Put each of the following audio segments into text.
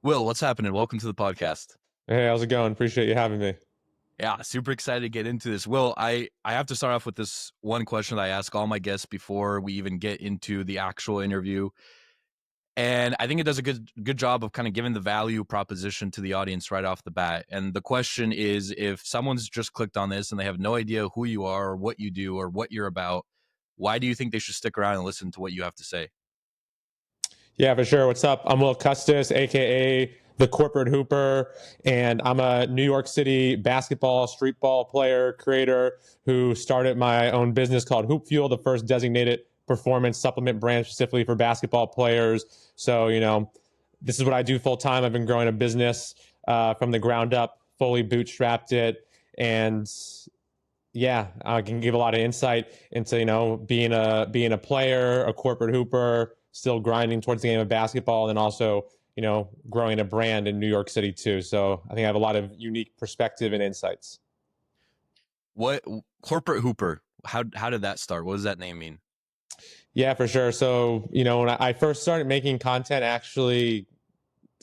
Will, what's happening? Welcome to the podcast. Hey, how's it going? Appreciate you having me. Yeah, super excited to get into this. Will, I have to start off with this one question that I ask all my guests before we even get into the actual interview. And I think it does a good job of kind of giving the value proposition to the audience right off the bat. And the question is, if someone's just clicked on this and they have no idea who you are or what you do or what you're about, why do you think they should stick around and listen to what you have to say? Yeah, for sure. What's up? I'm Will Custis, aka the Corporate Hooper, and I'm a New York City basketball, street ball player, creator who started my own business called HoopFuel, the first designated performance supplement brand specifically for basketball players. So, this is what I do full time. I've been growing a business from the ground up, fully bootstrapped it, and yeah, I can give a lot of insight into being a player, a corporate hooper, still grinding towards the game of basketball, and also growing a brand in New York City too. So I think I have a lot of unique perspective and insights. What corporate hooper? How did that start? What does that name mean? Yeah, for sure. So when I first started making content, actually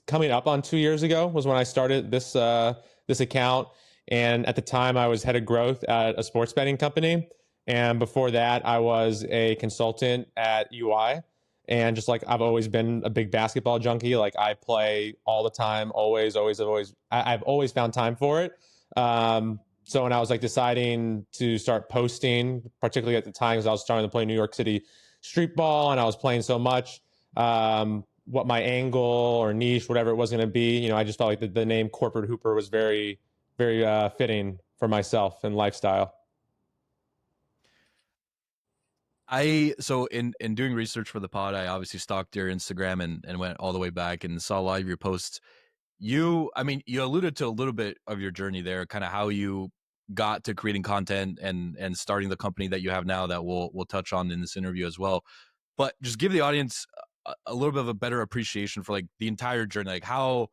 coming up on 2 years ago was when I started this account. And at the time, I was head of growth at a sports betting company. And before that, I was a consultant at UI. And just like I've always been a big basketball junkie, like I play all the time, always, always, always. I've always found time for it. So when I was like deciding to start posting, particularly at the time, because I was starting to play New York City street ball and I was playing so much, what my angle or niche, whatever it was going to be, I just felt like the name Corporate Hooper was very, very fitting for myself and lifestyle. So in doing research for the pod, I obviously stalked your Instagram and went all the way back and saw a lot of your posts. You alluded to a little bit of your journey there, kind of how you got to creating content and starting the company that you have now that we'll touch on in this interview as well. But just give the audience a little bit of a better appreciation for like the entire journey, like how,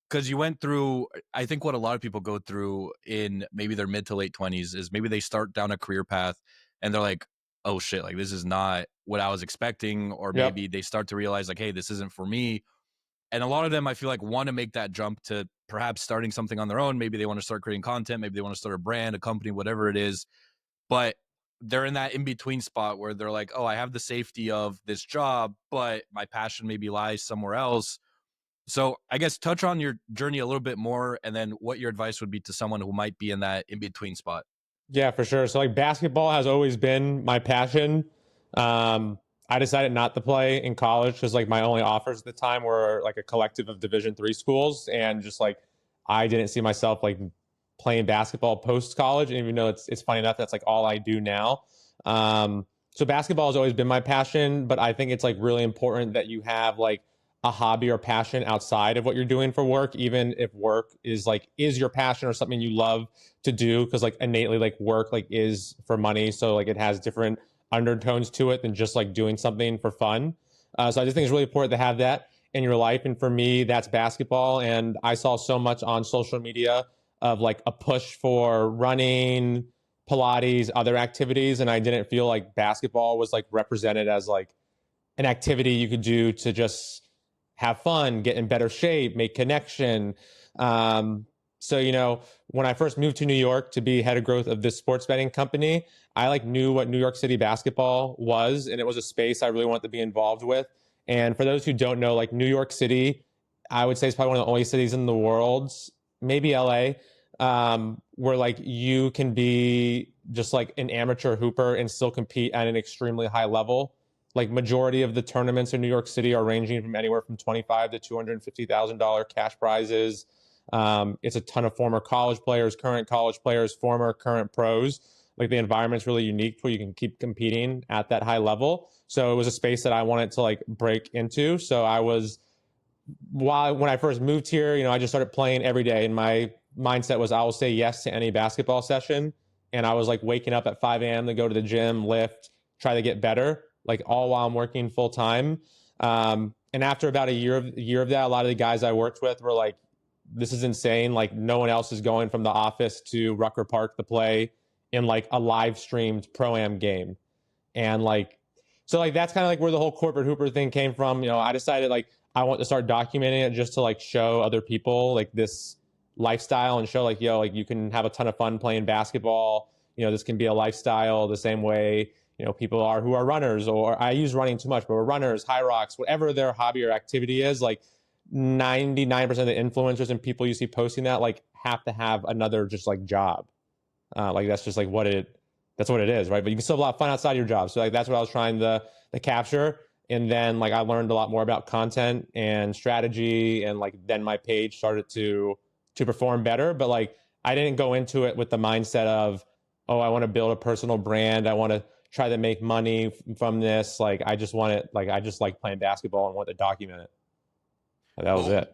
because you went through, I think what a lot of people go through in maybe their mid to late 20s is maybe they start down a career path and they're like, oh shit, like this is not what I was expecting. Or Yep. maybe they start to realize like, hey, this isn't for me. And a lot of them, I feel like, want to make that jump to perhaps starting something on their own. Maybe they want to start creating content. Maybe they want to start a brand, a company, whatever it is. But they're in that in between spot where they're like, oh, I have the safety of this job, but my passion maybe lies somewhere else. So I guess touch on your journey a little bit more and then what your advice would be to someone who might be in that in between spot. Yeah, for sure. So like basketball has always been my passion. I decided not to play in college because like my only offers at the time were like a collective of Division III schools, and just like I didn't see myself like playing basketball post college. And even though it's funny enough, that's like all I do now. So basketball has always been my passion, but I think it's like really important that you have like a hobby or passion outside of what you're doing for work, even if work is your passion or something you love to do, because like innately like work like is for money, so like it has different undertones to it than just like doing something for fun. So I just think it's really important to have that in your life, and for me that's basketball. And I saw so much on social media of like a push for running, Pilates, other activities, and I didn't feel like basketball was like represented as like an activity you could do to just have fun, get in better shape, make connection. So when I first moved to New York to be head of growth of this sports betting company, I like knew what New York City basketball was, and it was a space I really wanted to be involved with. And for those who don't know, like New York City, I would say it's probably one of the only cities in the world, maybe LA, where like you can be just like an amateur hooper and still compete at an extremely high level. Like majority of the tournaments in New York City are ranging from anywhere from 25 to $250,000 cash prizes. It's a ton of former college players, current college players, former current pros. Like the environment's really unique where you can keep competing at that high level. So it was a space that I wanted to like break into. So when I first moved here, I just started playing every day, and my mindset was I will say yes to any basketball session. And I was like waking up at 5 a.m. to go to the gym, lift, try to get better, like all while I'm working full time. And after about a year of that, a lot of the guys I worked with were like, "This is insane! Like no one else is going from the office to Rucker Park to play in like a live streamed pro-am game." And like, so like that's kind of like where the whole corporate hooper thing came from. I decided like I want to start documenting it just to like show other people like this lifestyle and show like, yo, like you can have a ton of fun playing basketball. You know, this can be a lifestyle the same way, you know, people are who are runners, or I use running too much, but we're runners, high rocks, whatever their hobby or activity is, like 99% of the influencers and people you see posting that like have to have another just like job. Like that's just like that's what it is, right? But you can still have a lot of fun outside your job. So like that's what I was trying to capture. And then like I learned a lot more about content and strategy, and like then my page started to perform better. But like I didn't go into it with the mindset of, oh, I want to build a personal brand. I want to try to make money from this. Like I just wanted, like I just like playing basketball and want to document it. And that was Well, it.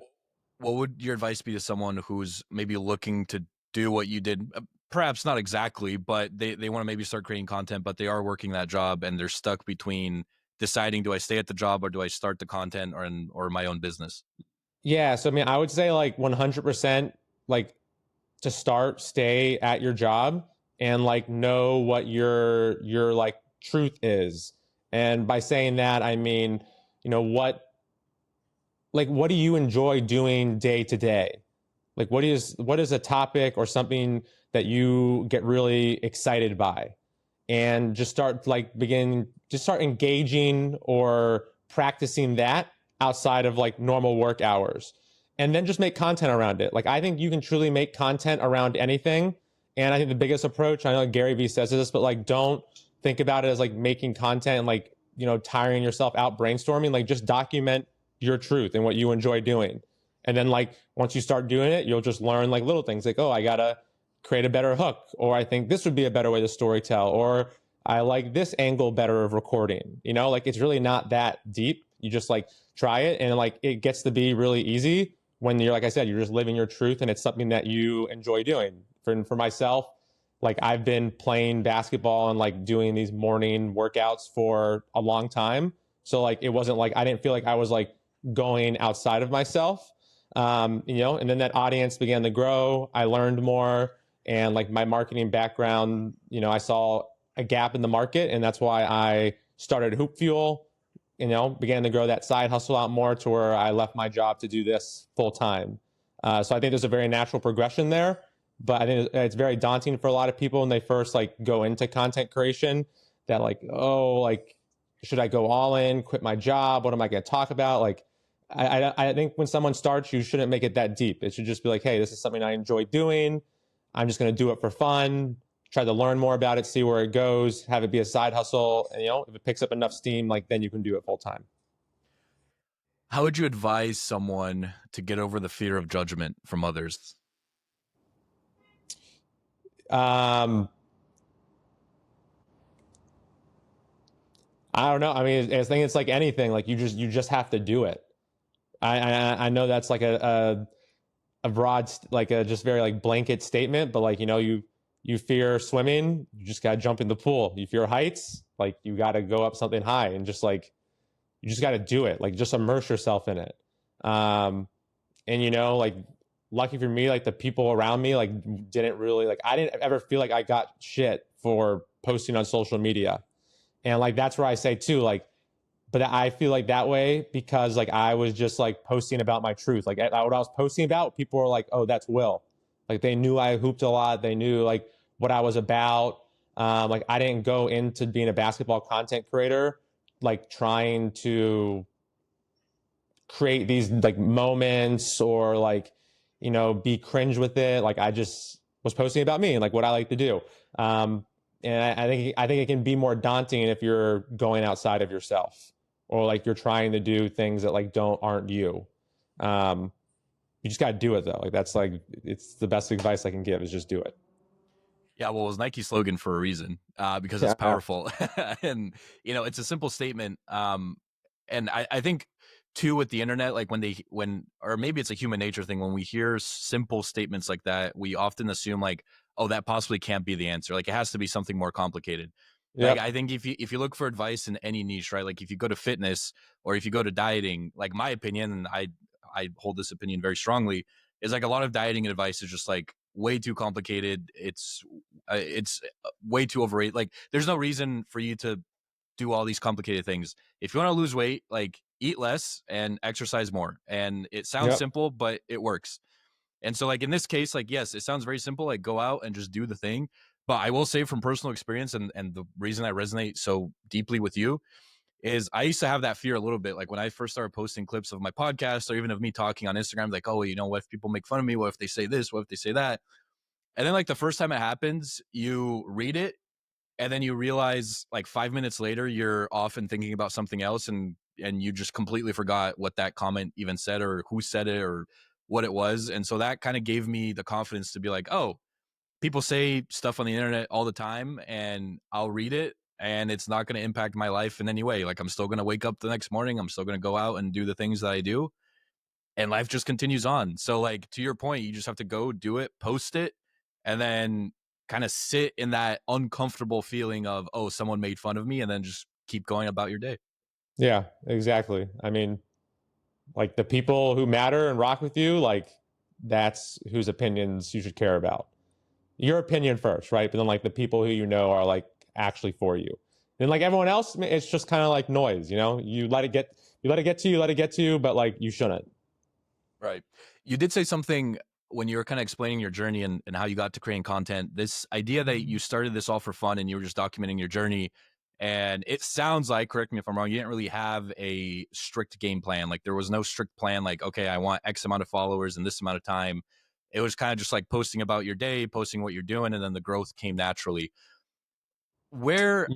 what would your advice be to someone who's maybe looking to do what you did? Perhaps not exactly, but they want to maybe start creating content, but they are working that job and they're stuck between deciding, do I stay at the job or do I start the content or my own business? Yeah. So I mean, I would say like 100%, like to start, stay at your job and like know what your like truth is. And by saying that, I mean, you know, what do you enjoy doing day to day? Like what is a topic or something that you get really excited by? And just start engaging or practicing that outside of like normal work hours. And then just make content around it. Like I think you can truly make content around anything. And I think the biggest approach, I know Gary Vee says this, but like don't think about it as like making content and like, you know, tiring yourself out brainstorming. Like just document your truth and what you enjoy doing. And then like once you start doing it, you'll just learn like little things like, oh, I gotta create a better hook, or I think this would be a better way to story tell, or I like this angle better of recording. You know, like it's really not that deep. You just like try it, and like it gets to be really easy when you're, like I said, you're just living your truth and it's something that you enjoy doing. For myself, like I've been playing basketball and like doing these morning workouts for a long time. So like it wasn't like I didn't feel like I was like going outside of myself. You know, and then that audience began to grow. I learned more, and like my marketing background, you know, I saw a gap in the market, and that's why I started HoopFuel. You know, began to grow that side hustle out more to where I left my job to do this full time. So I think there's a very natural progression there, but I think it's very daunting for a lot of people when they first like go into content creation. That like, oh, like should I go all in, quit my job? What am I going to talk about? Like, I think when someone starts, you shouldn't make it that deep. It should just be like, hey, this is something I enjoy doing. I'm just going to do it for fun, try to learn more about it, see where it goes, have it be a side hustle. And, you know, if it picks up enough steam, like then you can do it full time. How would you advise someone to get over the fear of judgment from others? Um, I don't know. I mean, I think it's like anything. Like you just have to do it. I know that's like a broad, like a just very like blanket statement, but like, you know, you fear swimming, you just got to jump in the pool. You fear heights, like you got to go up something high, and just like you just got to do it. Like just immerse yourself in it. Um, and you know, like lucky for me, like the people around me like didn't really like, I didn't ever feel like I got shit for posting on social media. And like that's where I say too, like, but I feel like that way because like I was just like posting about my truth. Like what I was posting about, people were like, "Oh, that's Will." Like they knew I hooped a lot. They knew like what I was about. Like I didn't go into being a basketball content creator like trying to create these like moments or like, you know, be cringe with it. Like I just was posting about me and like what I like to do. And I think it can be more daunting if you're going outside of yourself, or like you're trying to do things that like aren't you. Um, you just got to do it though. Like that's like it's the best advice I can give is just do it. Yeah, well, it was Nike's slogan for a reason, because it's Yeah. powerful, and it's a simple statement. And I think too with the internet, like or maybe it's a human nature thing. When we hear simple statements like that, we often assume like, oh, that possibly can't be the answer. Like it has to be something more complicated. Like Yep. I think if you look for advice in any niche, right? Like if you go to fitness or if you go to dieting, like my opinion, and I hold this opinion very strongly, is like a lot of dieting advice is just like way too complicated. It's way too overrated. Like there's no reason for you to do all these complicated things. If you want to lose weight, like eat less and exercise more. And it sounds Yep. simple, but it works. And so, like in this case, like yes, it sounds very simple, like go out and just do the thing. But I will say from personal experience, and the reason I resonate so deeply with you is I used to have that fear a little bit. Like when I first started posting clips of my podcast or even of me talking on Instagram, like, oh, you know, what if people make fun of me? What if they say this? What if they say that? And then like the first time it happens, you read it and then you realize like 5 minutes later you're off and thinking about something else, and you just completely forgot what that comment even said or who said it or what it was. And so that kind of gave me the confidence to be like, oh, people say stuff on the internet all the time and I'll read it and it's not going to impact my life in any way. Like I'm still going to wake up the next morning, I'm still going to go out and do the things that I do, and life just continues on. So like to your point, you just have to go do it, post it, and then kind of sit in that uncomfortable feeling of, oh, someone made fun of me, and then just keep going about your day. Yeah, exactly. I mean, like the people who matter and rock with you, like that's whose opinions you should care about. Your opinion first, right? But then like the people who you know are like actually for you. And like everyone else, it's just kind of like noise, you know? You let it get to you, let it get to you, but like you shouldn't. Right. You did say something when you were kind of explaining your journey and how you got to creating content. This idea that you started this all for fun and you were just documenting your journey. And it sounds like, correct me if I'm wrong, you didn't really have a strict game plan. Like there was no strict plan, like, okay, I want X amount of followers in this amount of time. It was kind of just like posting about your day, posting what you're doing, and then the growth came naturally. Where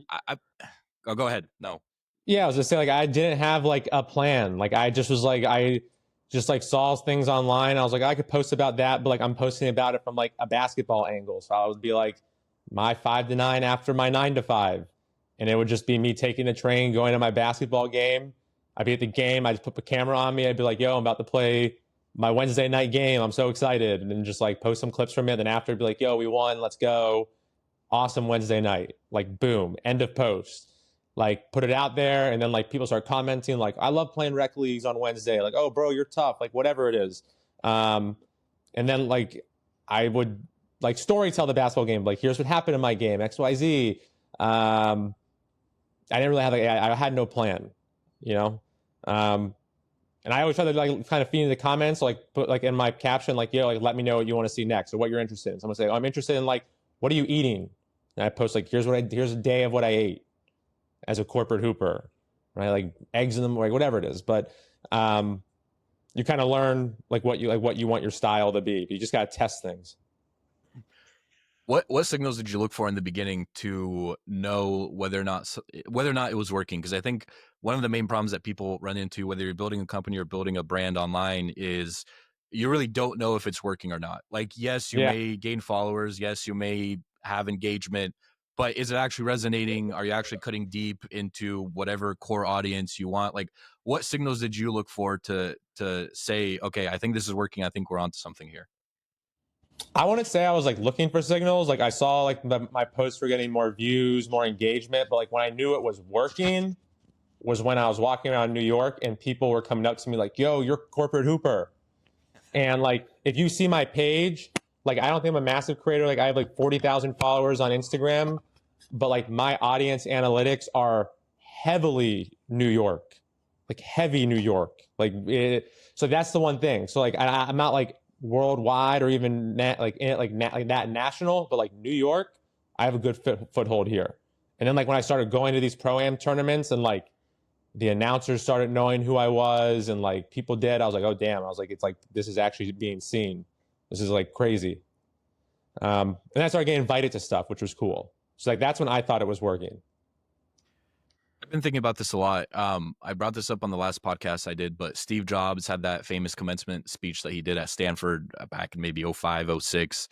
oh, go ahead. No. Yeah, I was just saying like I didn't have like a plan. Like I just was like I just like saw things online. I was like I could post about that, but like I'm posting about it from like a basketball angle. So I would be like my 5 to 9 after my 9 to 5, and it would just be me taking the train going to my basketball game. I'd be at the game. I'd just put the camera on me. I'd be like, "Yo, I'm about to play my Wednesday night game. I'm so excited!" And then just like post some clips from it. Then after, I'd be like, "Yo, we won. Let's go! Awesome Wednesday night!" Like boom, end of post, like put it out there, and then like people start commenting like I love playing rec leagues on Wednesday, like oh bro you're tough, like whatever it is. um and then like I would like story tell the basketball game, like here's what happened in my game XYZ. I didn't really have like I had no plan, you know. um and I always try to like kind of feed in the comments, like put like in my caption like yo like let me know what you want to see next or what you're interested in. Someone say oh, I'm interested in like what are you eating, and I post like here's a day of what I ate as a corporate hooper, right? Like eggs in them, like whatever it is. But you kind of learn like what you want your style to be. You just got to test things. What signals did you look for in the beginning to know whether or not it was working? Because I think one of the main problems that people run into, whether you're building a company or building a brand online, is you really don't know if it's working or not. Like, yes, you Yeah, may gain followers, yes, you may have engagement, but is it actually resonating? Are you actually cutting deep into whatever core audience you want? Like, what signals did you look for to say, okay, I think this is working. I think we're onto something here. I wouldn't say I was like looking for signals. Like I saw like my posts were getting more views, more engagement, but like when I knew it was working was when I was walking around New York and people were coming up to me like, "Yo, you're corporate hooper." And like, if you see my page, like, I don't think I'm a massive creator. Like, I have like 40,000 followers on Instagram, but like, my audience analytics are heavily New York, like heavy New York. So that's the one thing. So like, I'm not like worldwide or even like that national, but like New York, I have a good foothold here. And then like when I started going to these pro-am tournaments and like the announcers started knowing who I was and like people did, I was like, oh damn. I was like, it's like this is actually being seen. This is like crazy. And I started getting invited to stuff, which was cool. So like that's when I thought it was working. I've been thinking about this a lot. I brought this up on the last podcast I did, but Steve Jobs had that famous commencement speech that he did at Stanford back in maybe '05, '06.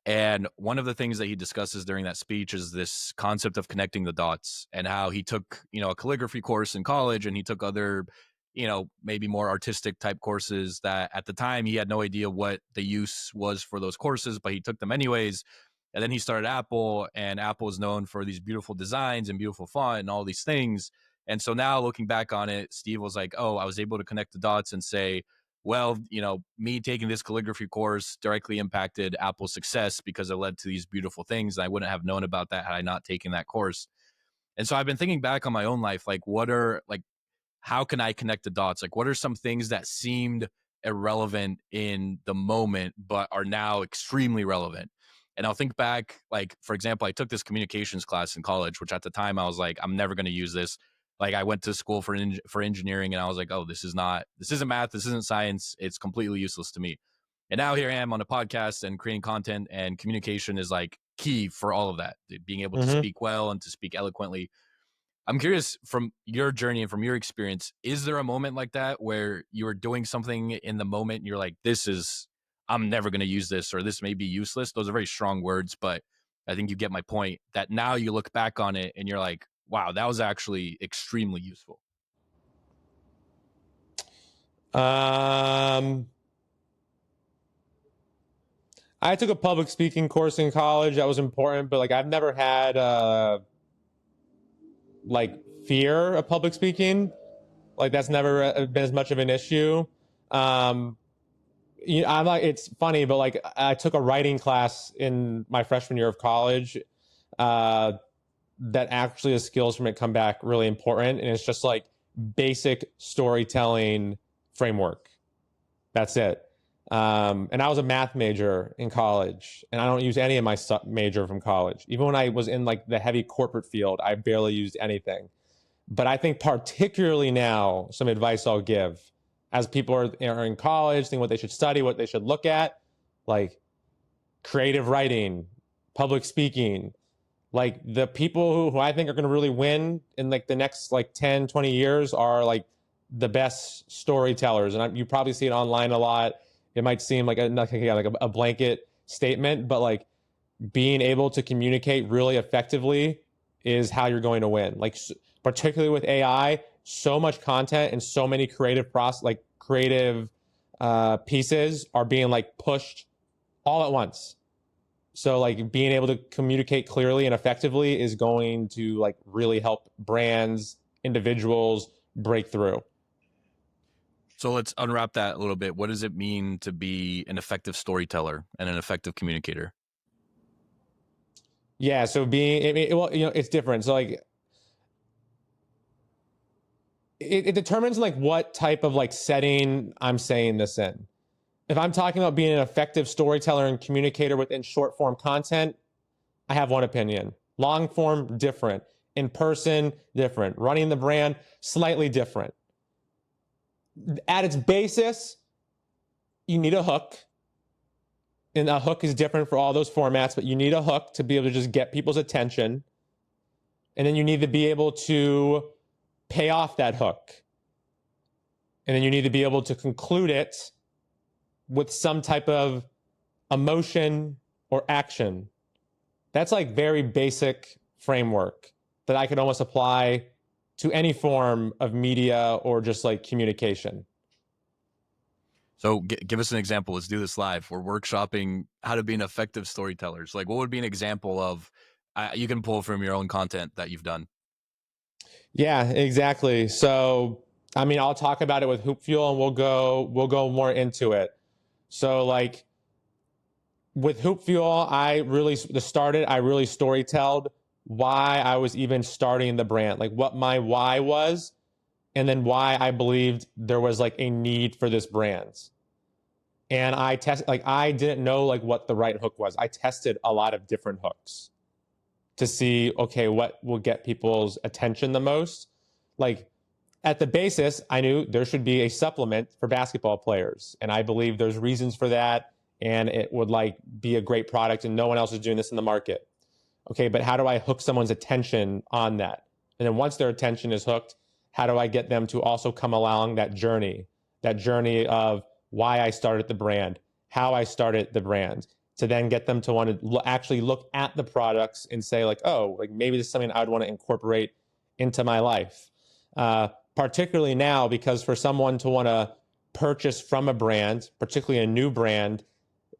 And one of the things that he discusses during that speech is this concept of connecting the dots and how he took, a calligraphy course in college and he took other, maybe more artistic type courses that at the time he had no idea what the use was for those courses, but he took them anyways. And then he started Apple, and Apple is known for these beautiful designs and beautiful font and all these things. And so now looking back on it, Steve was like, oh, I was able to connect the dots and say, well, me taking this calligraphy course directly impacted Apple's success because it led to these beautiful things. And I wouldn't have known about that had I not taken that course. And so I've been thinking back on my own life, like what are like how can I connect the dots? Like, what are some things that seemed irrelevant in the moment, but are now extremely relevant? And I'll think back, like, for example, I took this communications class in college, which at the time I was like, I'm never going to use this. Like, I went to school for engineering, and I was like, oh, this isn't math, this isn't science, it's completely useless to me. And now here I am on a podcast and creating content, and communication is like key for all of that. Being able to Mm-hmm. speak well and to speak eloquently. I'm curious, from your journey and from your experience, is there a moment like that where you were doing something in the moment and you're like, I'm never going to use this, or this may be useless? Those are very strong words, but I think you get my point, that now you look back on it and you're like, wow, that was actually extremely useful. I took a public speaking course in college. That was important, but like I've never had like fear of public speaking. Like that's never been as much of an issue. I'm like, it's funny, but like I took a writing class in my freshman year of college. That actually the skills from it come back really important, and it's just like basic storytelling framework. That's it. And I was a math major in college, and I don't use any of my major from college. Even when I was in like the heavy corporate field, I barely used anything. But I think particularly now, some advice I'll give as people are in college, think what they should study, what they should look at, like creative writing, public speaking, like the people who I think are going to really win in like the next like 10, 20 years are like the best storytellers. And you probably see it online a lot. It might seem like a blanket statement, but like being able to communicate really effectively is how you're going to win. Like particularly with AI, so much content and so many creative pieces are being like pushed all at once. So like being able to communicate clearly and effectively is going to like really help brands, individuals break through. So let's unwrap that a little bit. What does it mean to be an effective storyteller and an effective communicator? Yeah, so it's different. So like it determines like what type of like setting I'm saying this in. If I'm talking about being an effective storyteller and communicator within short form content, I have one opinion. Long form, different. In person, different. Running the brand, slightly different. At its basis, you need a hook. And a hook is different for all those formats, but you need a hook to be able to just get people's attention. And then you need to be able to pay off that hook. And then you need to be able to conclude it with some type of emotion or action. That's like very basic framework that I could almost apply to any form of media or just like communication. So give us an example. Let's do this live. We're workshopping how to be an effective storytellers. Like, what would be an example of you can pull from your own content that you've done? Yeah, exactly. So, I mean, I'll talk about it with HoopFuel, and we'll go more into it. So, like with HoopFuel, I really storytelled why I was even starting the brand, like what my why was, and then why I believed there was like a need for this brand. And I didn't know like what the right hook was. I tested a lot of different hooks to see, okay, what will get people's attention the most. Like at the basis, I knew there should be a supplement for basketball players. And I believe there's reasons for that. And it would like be a great product and no one else is doing this in the market. Okay, but how do I hook someone's attention on that? And then once their attention is hooked, how do I get them to also come along that journey of why I started the brand, how I started the brand, to then get them to want to actually look at the products and say like, oh, like maybe this is something I would want to incorporate into my life. Particularly now, because for someone to want to purchase from a brand, particularly a new brand,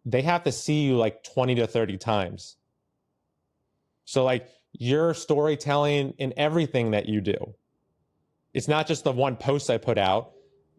they have to see you like 20 to 30 times. So like your storytelling in everything that you do, it's not just the one post I put out.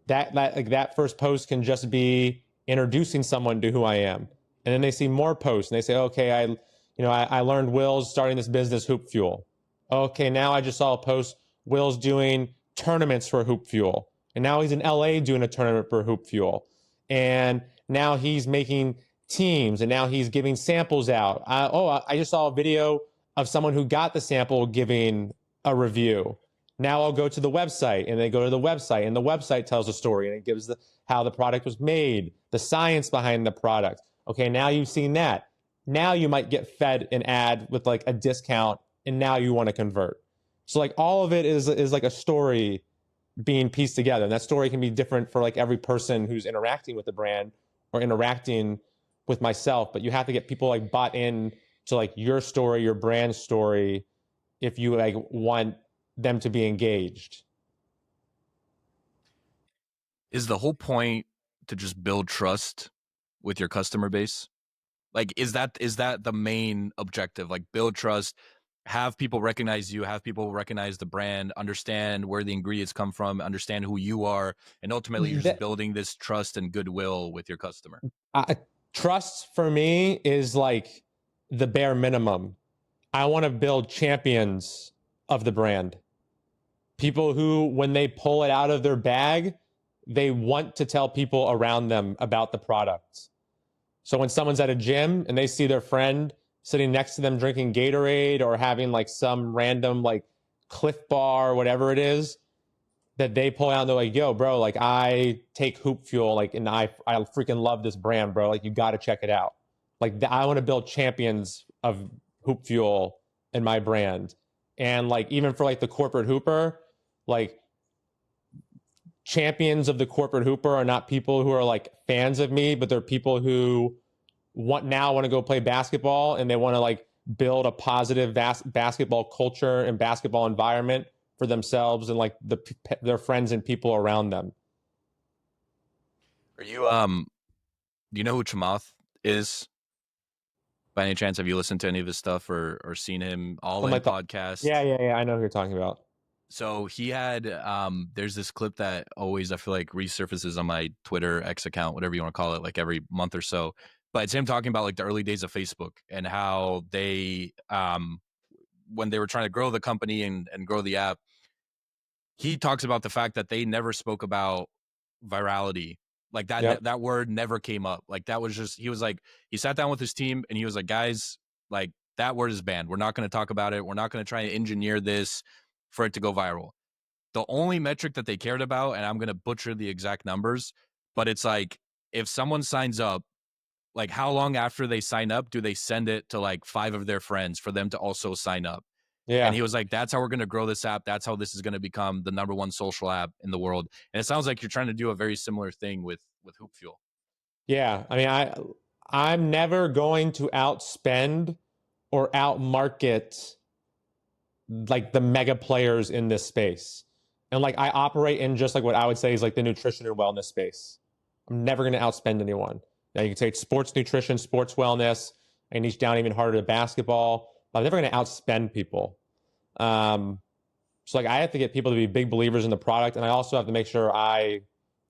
That first post can just be introducing someone to who I am. And then they see more posts and they say, okay, I learned Will's starting this business, HoopFuel. Okay, now I just saw a post, Will's doing tournaments for HoopFuel. And now he's in LA doing a tournament for HoopFuel. And now he's making teams, and now he's giving samples out. I just saw a video of someone who got the sample giving a review. Now I'll go to the website, and they go to the website, and the website tells a story, and it gives how the product was made, the science behind the product. Okay, now you've seen that. Now you might get fed an ad with like a discount, and now you want to convert. So like all of it is like a story being pieced together. And that story can be different for like every person who's interacting with the brand or interacting with myself. But you have to get people like bought in to like your story, your brand story, if you like want them to be engaged. Is the whole point to just build trust with your customer base? Like, is that the main objective? Like, build trust, have people recognize you, have people recognize the brand, understand where the ingredients come from, understand who you are, and ultimately you're just building this trust and goodwill with your customer. Trust for me is like the bare minimum. I want to build champions of the brand. People who, when they pull it out of their bag, they want to tell people around them about the product. So when someone's at a gym and they see their friend sitting next to them drinking Gatorade or having like some random like Cliff Bar or whatever it is, that they pull out and they're like, yo, bro, like I take HoopFuel, like, and I freaking love this brand, bro. Like you got to check it out. Like I want to build champions of HoopFuel in my brand. And like, even for like the corporate hooper, like champions of the corporate hooper are not people who are like fans of me, but they're people who want to go play basketball, and they want to like build a positive basketball culture and basketball environment for themselves and like their friends and people around them. Are you do you know who Chamath is? By any chance, have you listened to any of his stuff or seen him all in podcast? Yeah. I know who you're talking about. So he had there's this clip that always I feel like resurfaces on my Twitter X account, whatever you want to call it, like every month or so. But it's him talking about like the early days of Facebook and how they when they were trying to grow the company and grow the app, he talks about the fact that they never spoke about virality. Like that that word never came up. Like that was just, he was like, he sat down with his team and he was like, guys, like that word is banned. We're not going to talk about it. We're not going to try and engineer this for it to go viral. The only metric that they cared about, and I'm going to butcher the exact numbers, but it's like, if someone signs up, like how long after they sign up do they send it to like 5 of their friends for them to also sign up? Yeah. And he was like, that's how we're going to grow this app. That's how this is going to become the #1 social app in the world. And it sounds like you're trying to do a very similar thing with HoopFuel. Yeah. I mean, I'm never going to outspend or outmarket like the mega players in this space. And like I operate in just like what I would say is like the nutrition and wellness space. I'm never going to outspend anyone. Now you can take sports nutrition, sports wellness. I niche down even harder to basketball. But I'm never going to outspend people. So like I have to get people to be big believers in the product, and I also have to make sure I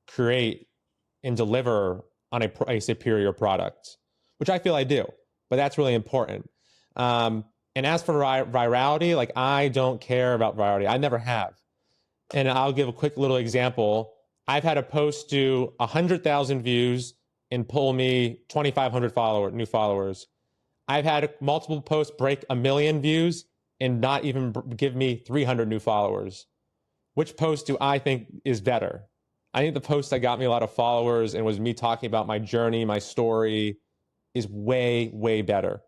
create and deliver on a superior product, which I feel I do. But that's really important. And as for virality, like I don't care about virality. I never have. And I'll give a quick little example. I've had a post do 100,000 views and pull me 2,500 new followers. I've had multiple posts break 1 million views and not even give me 300 new followers. Which post do I think is better? I think the post that got me a lot of followers and was me talking about my journey, my story, is way, way better.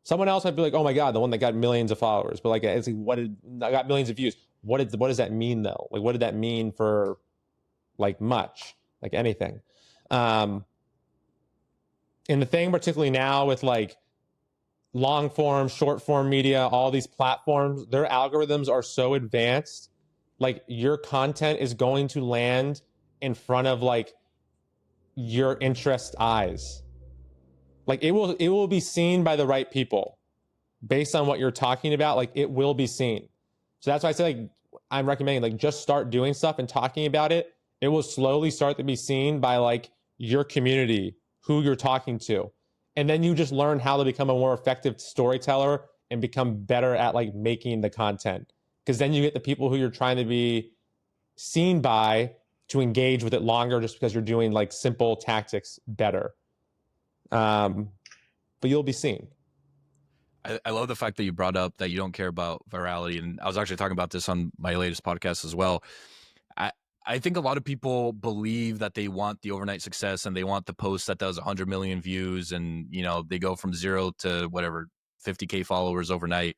Someone else might be like, oh my God, the one that got millions of followers. But like, it's like, I got millions of views. What does that mean though? Like, what did that mean for like much, like anything? And the thing particularly now with like long form, short form media, all these platforms, their algorithms are so advanced. Like your content is going to land in front of like your interest eyes. Like it will be seen by the right people based on what you're talking about. Like it will be seen. So that's why I say like I'm recommending like just start doing stuff and talking about it. It will slowly start to be seen by like your community, who you're talking to. And then you just learn how to become a more effective storyteller and become better at like making the content. Because then you get the people who you're trying to be seen by to engage with it longer just because you're doing like simple tactics better. But you'll be seen. I love the fact that you brought up that you don't care about virality. And I was actually talking about this on my latest podcast as well. I, I think a lot of people believe that they want the overnight success and they want the post that does 100 million views and, they go from 0 to whatever, 50K followers overnight.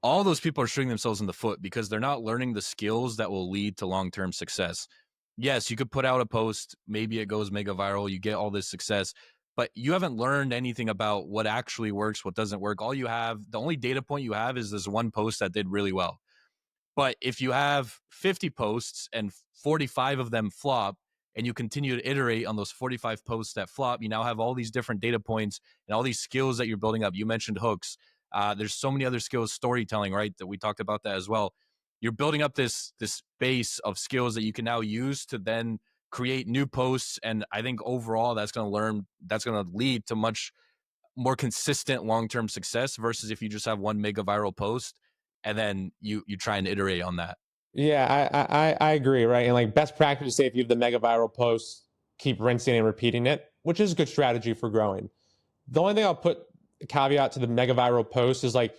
All those people are shooting themselves in the foot because they're not learning the skills that will lead to long-term success. Yes, you could put out a post, maybe it goes mega viral, you get all this success, but you haven't learned anything about what actually works, what doesn't work. The only data point you have is this one post that did really well. But if you have 50 posts and 45 of them flop, and you continue to iterate on those 45 posts that flop, you now have all these different data points and all these skills that you're building up. You mentioned hooks. There's so many other skills, storytelling, right? That we talked about that as well. You're building up this base of skills that you can now use to then create new posts. And I think overall that's going to lead to much more consistent long-term success versus if you just have one mega viral post and then you try and iterate on that. Yeah, I agree, right? And like best practice to say if you have the mega viral post, keep rinsing and repeating it, which is a good strategy for growing. The only thing I'll put a caveat to the mega viral post is like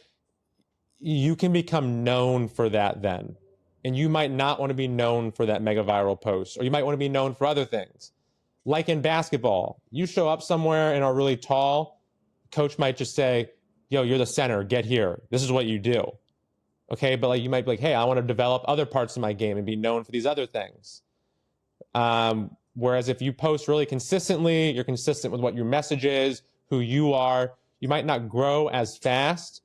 you can become known for that then. And you might not want to be known for that mega viral post, or you might want to be known for other things. Like in basketball, you show up somewhere and are really tall, coach might just say, yo, you're the center, get here. This is what you do. Okay, but like you might be like, hey, I want to develop other parts of my game and be known for these other things. Whereas if you post really consistently, you're consistent with what your message is, who you are, you might not grow as fast,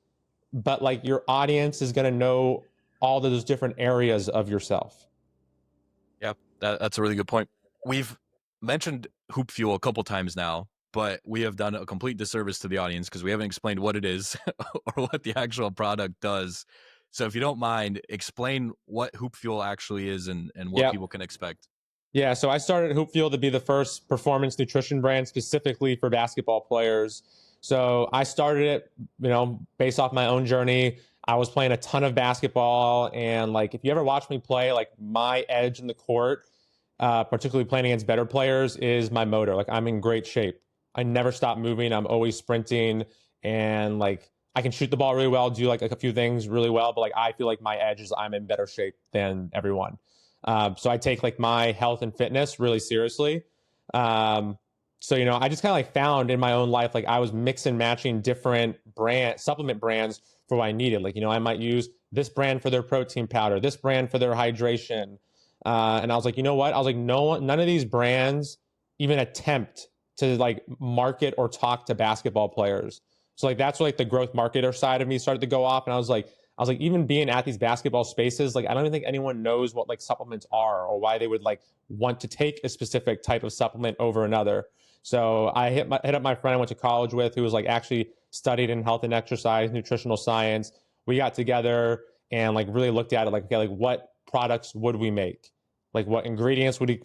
but like your audience is going to know all those different areas of yourself. Yeah, that's a really good point. We've mentioned HoopFuel a couple times now, but we have done a complete disservice to the audience because we haven't explained what it is or what the actual product does. So if you don't mind, explain what HoopFuel actually is and what Yeah. people can expect. Yeah, so I started HoopFuel to be the first performance nutrition brand specifically for basketball players. So I started it, based off my own journey. I was playing a ton of basketball, and like if you ever watch me play, like my edge in the court, particularly playing against better players, is my motor. Like I'm in great shape. I never stop moving. I'm always sprinting, and like I can shoot the ball really well, do like a few things really well, but like I feel like my edge is I'm in better shape than everyone. So I take like my health and fitness really seriously. So, I just kind of like found in my own life, like I was mix and matching different supplement brands for what I needed. Like, I might use this brand for their protein powder, this brand for their hydration. And I was like, you know what? I was like, none of these brands even attempt to like market or talk to basketball players. So like, that's where like the growth marketer side of me started to go off. And I was like, even being at these basketball spaces, like I don't even think anyone knows what like supplements are or why they would like want to take a specific type of supplement over another. So I hit up my friend I went to college with, who was like actually studied in health and exercise, nutritional science. We got together and like really looked at it, like, okay, like what products would we make? Like what ingredients would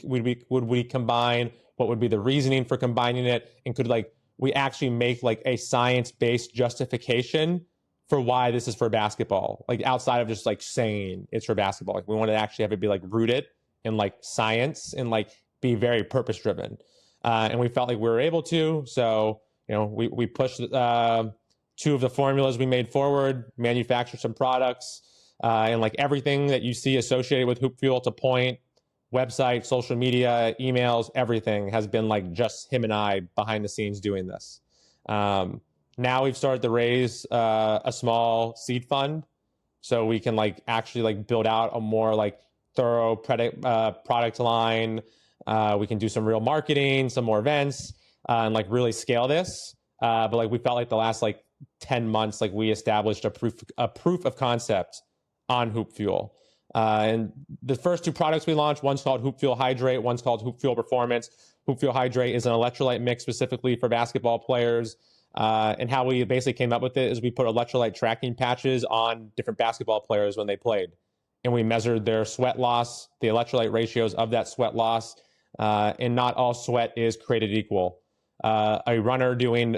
we combine? What would be the reasoning for combining it? And could like we actually make like a science-based justification for why this is for basketball, like outside of just like saying it's for basketball. Like we wanted to actually have it be like rooted in like science and like be very purpose driven. And we felt like we were able to. So, we pushed two of the formulas we made forward, manufactured some products, and like everything that you see associated with HoopFuel to point, website, social media, emails, everything has been like just him and I behind the scenes doing this. Now we've started to raise a small seed fund so we can like actually like build out a more like thorough product line. We can do some real marketing, some more events, and like really scale this. But like we felt like the last like 10 months, like we established a proof of concept on HoopFuel. And the first two products we launched, one's called HoopFuel Hydrate, one's called HoopFuel Performance. HoopFuel Hydrate is an electrolyte mix specifically for basketball players. And how we basically came up with it is we put electrolyte tracking patches on different basketball players when they played. And we measured their sweat loss, the electrolyte ratios of that sweat loss. And not all sweat is created equal. A runner doing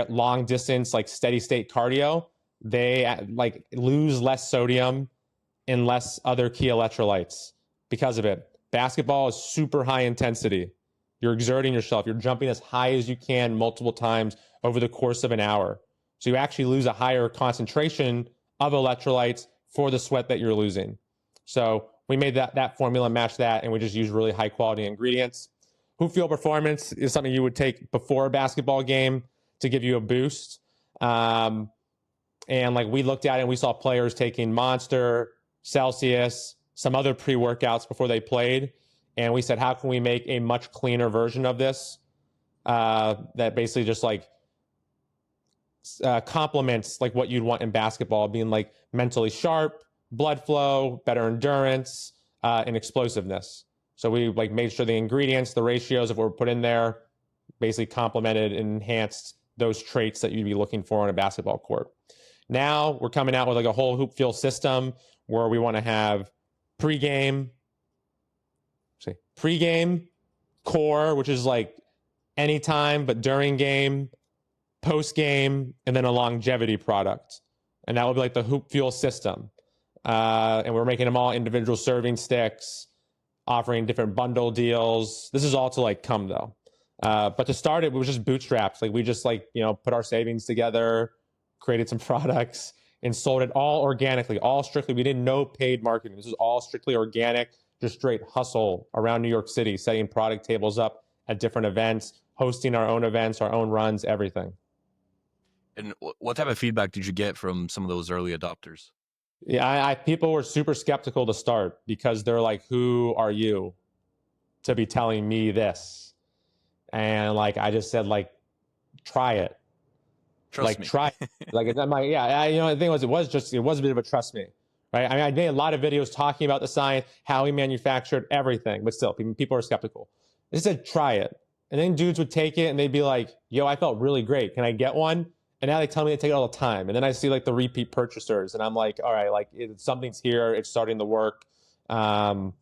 long distance, like steady state cardio, they like lose less sodium and less other key electrolytes because of it. Basketball is super high intensity. You're exerting yourself. You're jumping as high as you can multiple times over the course of an hour. So you actually lose a higher concentration of electrolytes for the sweat that you're losing. So we made that formula match that, and we just use really high quality ingredients. HoopFuel Performance is something you would take before a basketball game to give you a boost. And like we looked at it and we saw players taking Monster, Celsius, some other pre-workouts before they played. And we said, how can we make a much cleaner version of this that basically just like complements like what you'd want in basketball, being like mentally sharp, blood flow, better endurance, and explosiveness. So we like made sure the ingredients, the ratios of what were put in there, basically complemented and enhanced those traits that you'd be looking for on a basketball court. Now we're coming out with like a whole HoopFuel system where we want to have pregame, core, which is like anytime but during game, post game, and then a longevity product. And that will be like the HoopFuel system. And we're making them all individual serving sticks, offering different bundle deals. This is all to like come though. But to start it was just bootstrapped. Like we just like, put our savings together, created some products, and sold it all organically, all strictly. We didn't know paid marketing. This is all strictly organic, just straight hustle around New York City, setting product tables up at different events, hosting our own events, our own runs, everything. And what type of feedback did you get from some of those early adopters? Yeah, people were super skeptical to start because they're like, who are you to be telling me this? And like, I just said, like, try it. Trust me. Try it. Like, it's not my, the thing was, it was a bit of a trust me, right? I mean, I made a lot of videos talking about the science, how we manufactured everything, but still, people are skeptical. I said, try it. And then dudes would take it and they'd be like, yo, I felt really great. Can I get one? And now they tell me they take it all the time. And then I see like the repeat purchasers and I'm like, all right, like something's here. It's starting to work. So,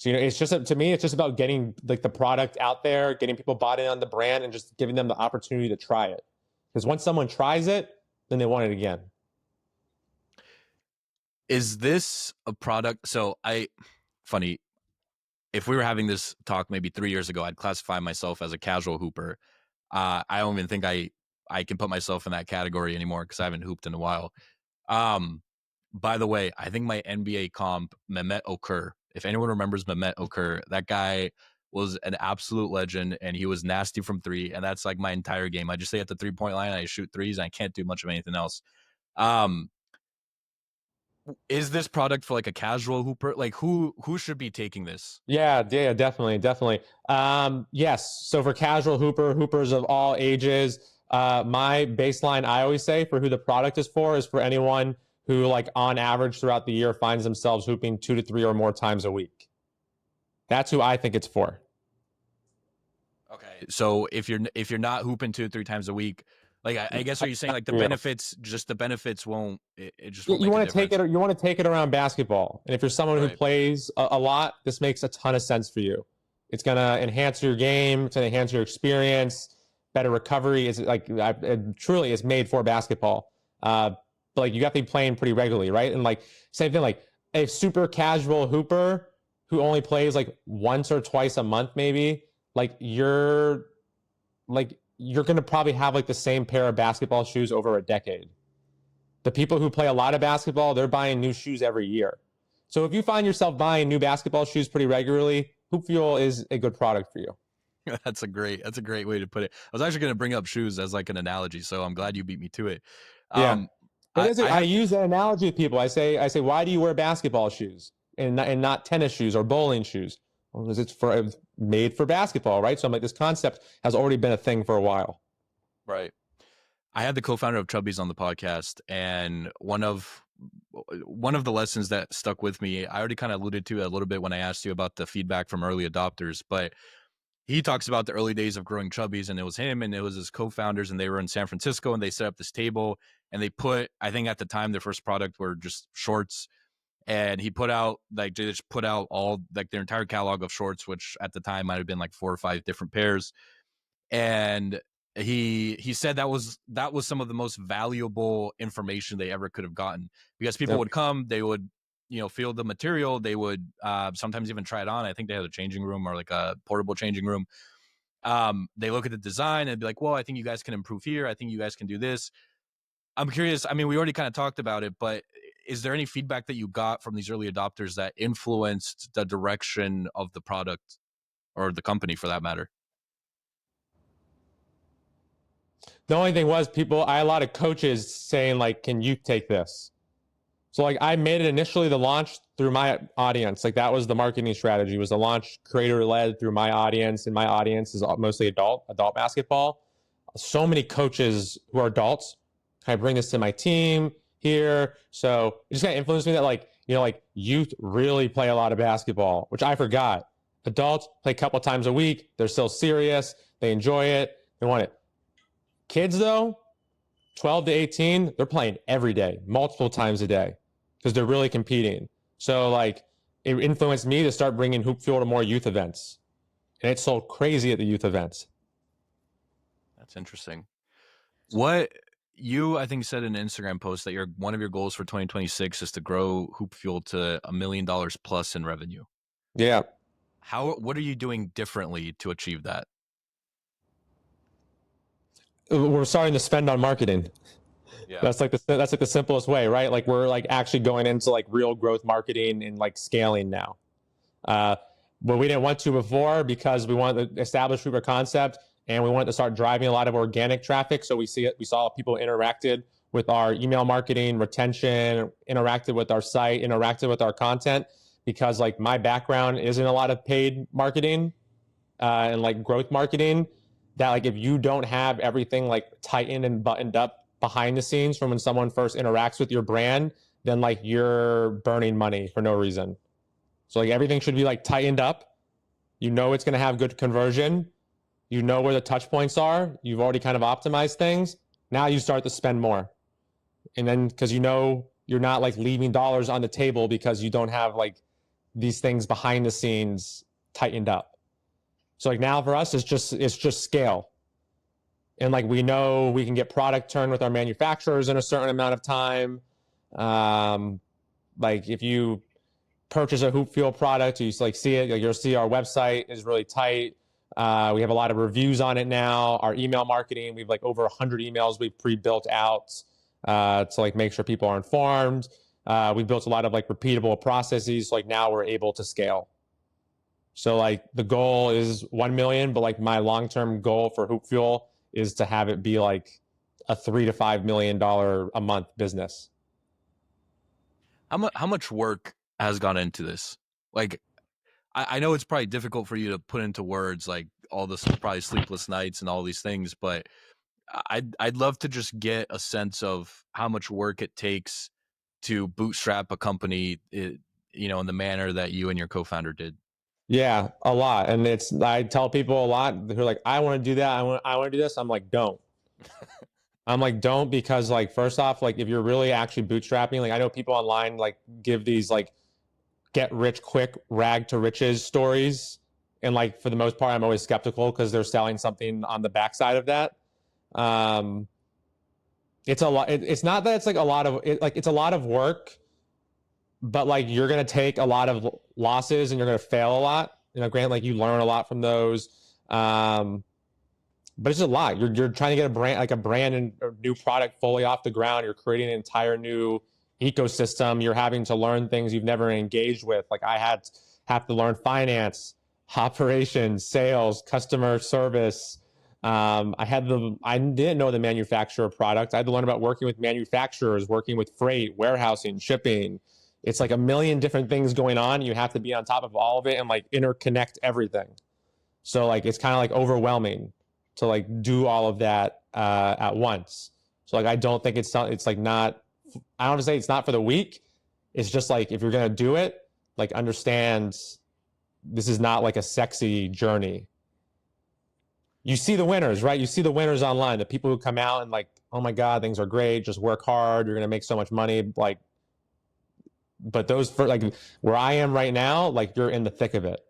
it's just, to me, it's just about getting like the product out there, getting people bought in on the brand and just giving them the opportunity to try it. Because once someone tries it, then they want it again. Is this a product? So funny, if we were having this talk maybe 3 years ago, I'd classify myself as a casual hooper. I don't even think I can put myself in that category anymore because I haven't hooped in a while. By the way, I think my NBA comp, Mehmet Okur, if anyone remembers Mehmet Okur, that guy was an absolute legend and he was nasty from three. And that's like my entire game. I just stay at the 3-point line, I shoot threes, and I can't do much of anything else. Is this product for like a casual hooper? Like who should be taking this? Yeah, definitely. Yes. So for casual hoopers of all ages, my baseline, I always say for who the product is for anyone who like on average throughout the year finds themselves hooping 2 to 3 or more times a week. That's who I think it's for. Okay. So if you're not hooping 2 or 3 times a week, like I guess, are you saying like the benefits won't, it just won't You make a want to take difference? it, you want to take it around basketball. And if you're someone who Right. plays a lot, this makes a ton of sense for you. It's going to enhance your game. It's going to enhance your experience. Better recovery is like, it truly is made for basketball. But like you got to be playing pretty regularly, right? And like same thing, like a super casual hooper who only plays like once or twice a month, maybe like you're going to probably have like the same pair of basketball shoes over a decade. The people who play a lot of basketball, they're buying new shoes every year. So if you find yourself buying new basketball shoes pretty regularly, HoopFuel is a good product for you. That's a great way to put it. I was actually going to bring up shoes as like an analogy, so I'm glad you beat me to it. Yeah. I I have use that analogy with people. I say, why do you wear basketball shoes and not tennis shoes or bowling shoes? Well, because it's made for basketball, right? So I'm like, this concept has already been a thing for a while. right. I had the co-founder of Chubbies on the podcast, and one of the lessons that stuck with me, I already kind of alluded to a little bit when I asked you about the feedback from early adopters, but he talks about the early days of growing Chubbies, and it was him and it was his co-founders, and they were in San Francisco and they set up this table and they put, I think at the time their first product were just shorts, and he put out like they just put out all like their entire catalog of shorts, which at the time might have been like 4 or 5 different pairs. And he said that was some of the most valuable information they ever could have gotten, because people Yep. would come, they would feel the material. They would sometimes even try it on. I think they had a changing room or like a portable changing room. They look at the design and be like, well, I think you guys can improve here. I think you guys can do this. I'm curious. I mean, we already kind of talked about it, but is there any feedback that you got from these early adopters that influenced the direction of the product or the company for that matter? The only thing was I had a lot of coaches saying like, can you take this? So like I made it initially the launch through my audience. Like that was the marketing strategy, was the launch creator led through my audience, and my audience is mostly adult basketball. So many coaches who are adults, can I bring this to my team here? So it just kind of influenced me that like youth really play a lot of basketball, which I forgot. Adults play a couple times a week. They're still serious. They enjoy it. They want it. Kids though, 12 to 18, they're playing every day, multiple times a day, because they're really competing. So like it influenced me to start bringing HoopFuel to more youth events. And it sold crazy at the youth events. That's interesting. What you, I think, said in an Instagram post that one of your goals for 2026 is to grow HoopFuel to $1 million plus in revenue. Yeah. What are you doing differently to achieve that? We're starting to spend on marketing. Yeah. That's like the simplest way, right? Like we're like actually going into like real growth marketing and like scaling now. But we didn't want to before because we wanted to establish proof of concept and we wanted to start driving a lot of organic traffic. So we saw people interacted with our email marketing, retention, interacted with our site, interacted with our content, because like my background isn't a lot of paid marketing and like growth marketing. That like if you don't have everything like tightened and buttoned up behind the scenes from when someone first interacts with your brand, then like you're burning money for no reason. So like everything should be like tightened up. You know it's going to have good conversion. You know where the touch points are. You've already kind of optimized things. Now you start to spend more. And then because you know you're not like leaving dollars on the table because you don't have like these things behind the scenes tightened up. So like now for us it's just scale. And like we know we can get product turned with our manufacturers in a certain amount of time. Like if you purchase a HoopFuel product, you like see it, like you'll see our website is really tight. We have a lot of reviews on it now. Our email marketing, we've like over 100 emails we've pre-built out to like make sure people are informed. We've built a lot of like repeatable processes. So like now we're able to scale. So like the goal is 1 million, but like my long-term goal for HoopFuel is to have it be like a $3 to $5 million a month business. How much work has gone into this? Like, I know it's probably difficult for you to put into words, like all this probably sleepless nights and all these things, but I'd love to just get a sense of how much work it takes to bootstrap a company, in the manner that you and your co-founder did. Yeah, a lot. And I tell people a lot who are like, I want to do that. I want to do this. I'm like, don't. I'm like, don't, because like, first off, like if you're really actually bootstrapping, like I know people online like give these like get rich quick rag to riches stories. And like for the most part, I'm always skeptical because they're selling something on the backside of that. Um, it's a lot. It's not that it's like a lot of it's a lot of work, but like you're gonna take a lot of losses and you're gonna fail a lot. Granted, like you learn a lot from those. But it's a lot. You're trying to get a brand and a new product fully off the ground. You're creating an entire new ecosystem. You're having to learn things you've never engaged with. Like I have to learn finance, operations, sales, customer service. I didn't know the manufacturer product. I had to learn about working with manufacturers, working with freight, warehousing, shipping. It's like a million different things going on. You have to be on top of all of it and like interconnect everything. So like it's kind of like overwhelming to like do all of that at once. So like I don't think it's like not. I don't want to say it's not for the weak. It's just like if you're gonna do it, like understand this is not like a sexy journey. You see the winners, right? You see the winners online, the people who come out and like, oh my God, things are great. Just work hard. You're gonna make so much money. Like, but those for like where I am right now, like you're in the thick of it,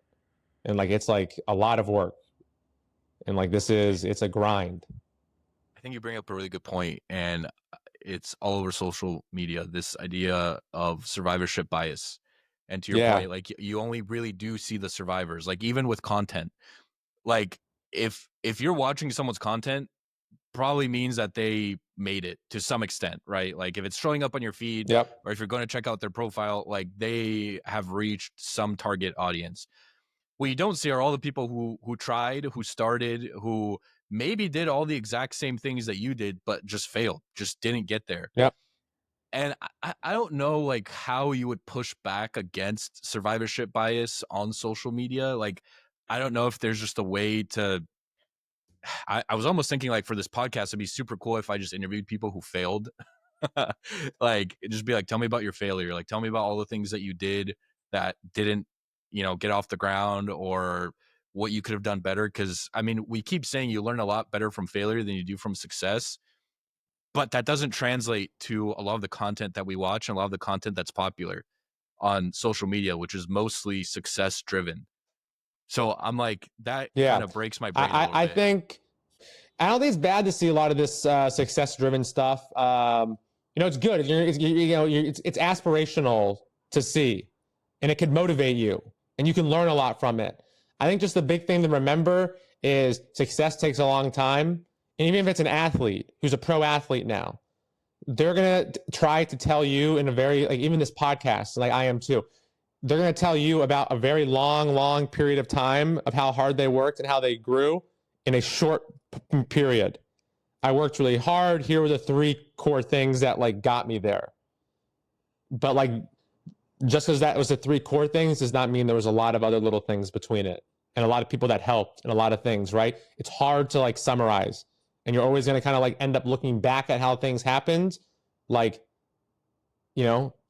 and like it's like a lot of work, and like it's a grind. I think you bring up a really good point, and it's all over social media, this idea of survivorship bias. And to your Yeah. point, like you only really do see the survivors, like even with content. Like if you're watching someone's content, probably means that they made it to some extent, right? Like if it's showing up on your feed Yep. or if you're going to check out their profile, like they have reached some target audience. What you don't see are all the people who tried, who started, who maybe did all the exact same things that you did, but just failed, just didn't get there. Yep. And I don't know like how you would push back against survivorship bias on social media. Like I don't know if there's just a way to I was almost thinking like for this podcast, it'd be super cool if I just interviewed people who failed. Like just be like, tell me about your failure. Like tell me about all the things that you did that didn't, get off the ground or what you could have done better. Cause I mean, we keep saying you learn a lot better from failure than you do from success, but that doesn't translate to a lot of the content that we watch and a lot of the content that's popular on social media, which is mostly success driven. So I'm like, that kind Yeah. of breaks my brain a I, little I, I bit. think I don't think it's bad to see a lot of this success driven stuff. It's good. It's aspirational to see, and it could motivate you, and you can learn a lot from it. I think just the big thing to remember is success takes a long time, and even if it's an athlete who's a pro athlete now, they're gonna try to tell you in a very like even this podcast, like I am too. They're gonna tell you about a very long period of time of how hard they worked and how they grew in a short period. I worked really hard. Here were the three core things that like got me there. But like just because that was the three core things does not mean there was a lot of other little things between it and a lot of people that helped and a lot of things, right? It's hard to like summarize. And you're always going to kind of like end up looking back at how things happened. Like,